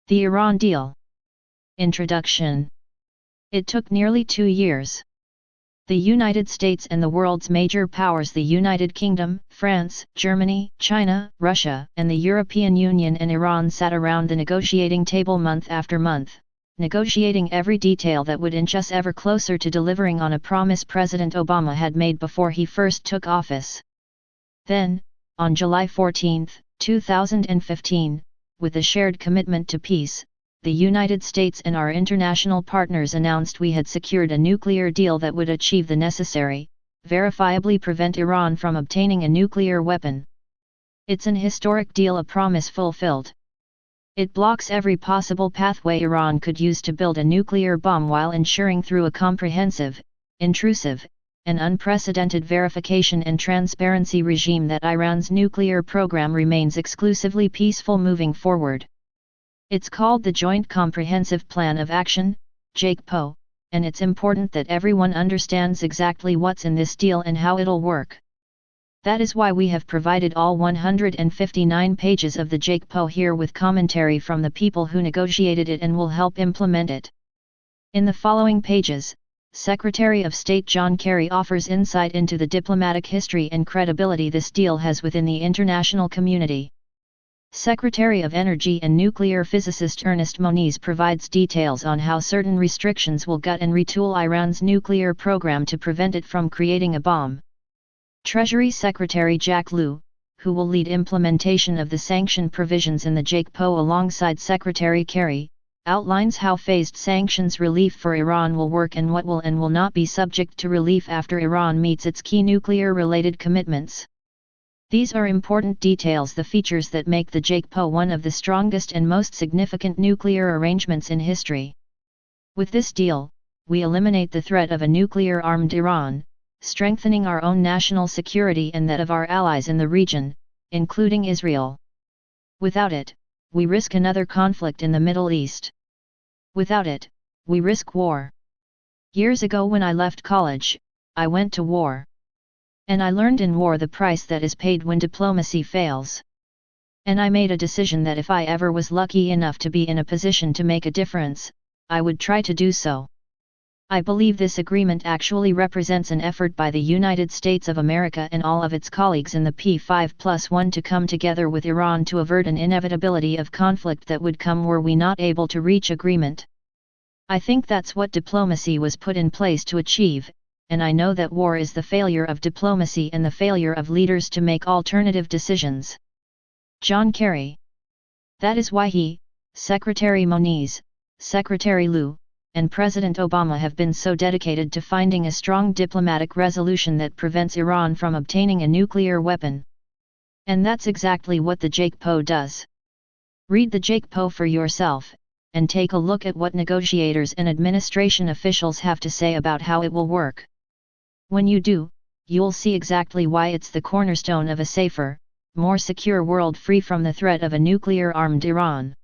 The Iran Deal. Introduction. It took nearly 2 years. The United States and the world's major powers, the United Kingdom, France, Germany, China, Russia, and the European Union and Iran, sat around the negotiating table month after month, negotiating every detail that would inch us ever closer to delivering on a promise President Obama had made before he first took office. Then, on July 14, 2015, with a shared commitment to peace, the United States and our international partners announced we had secured a nuclear deal that would achieve the necessary, verifiably prevent Iran from obtaining a nuclear weapon. It's an historic deal, a promise fulfilled. It blocks every possible pathway Iran could use to build a nuclear bomb while ensuring through a comprehensive, intrusive, and unprecedented verification and transparency regime that Iran's nuclear program remains exclusively peaceful moving forward. It's called the Joint Comprehensive Plan of Action, JCPOA, and it's important that everyone understands exactly what's in this deal and how it'll work. That is why we have provided all 159 pages of the JCPOA here with commentary from the people who negotiated it and will help implement it. In the following pages, Secretary of State John Kerry offers insight into the diplomatic history and credibility this deal has within the international community. Secretary of Energy and nuclear physicist Ernest Moniz provides details on how certain restrictions will gut and retool Iran's nuclear program to prevent it from creating a bomb. Treasury Secretary Jack Lew, who will lead implementation of the sanction provisions in the JCPOA alongside Secretary Kerry, outlines how phased sanctions relief for Iran will work and what will and will not be subject to relief after Iran meets its key nuclear-related commitments. These are important details, the features that make the JCPOA one of the strongest and most significant nuclear arrangements in history. With this deal, we eliminate the threat of a nuclear-armed Iran, strengthening our own national security and that of our allies in the region, including Israel. Without it, we risk another conflict in the Middle East. Without it, we risk war. Years ago when I left college, I went to war. And I learned in war the price that is paid when diplomacy fails. And I made a decision that if I ever was lucky enough to be in a position to make a difference, I would try to do so. I believe this agreement actually represents an effort by the United States of America and all of its colleagues in the P5+1 to come together with Iran to avert an inevitability of conflict that would come were we not able to reach agreement. I think that's what diplomacy was put in place to achieve, and I know that war is the failure of diplomacy and the failure of leaders to make alternative decisions. John Kerry. That is why he, Secretary Moniz, Secretary Lew, and President Obama have been so dedicated to finding a strong diplomatic resolution that prevents Iran from obtaining a nuclear weapon. And that's exactly what the JCPOA does. Read the JCPOA for yourself, and take a look at what negotiators and administration officials have to say about how it will work. When you do, you'll see exactly why it's the cornerstone of a safer, more secure world free from the threat of a nuclear-armed Iran.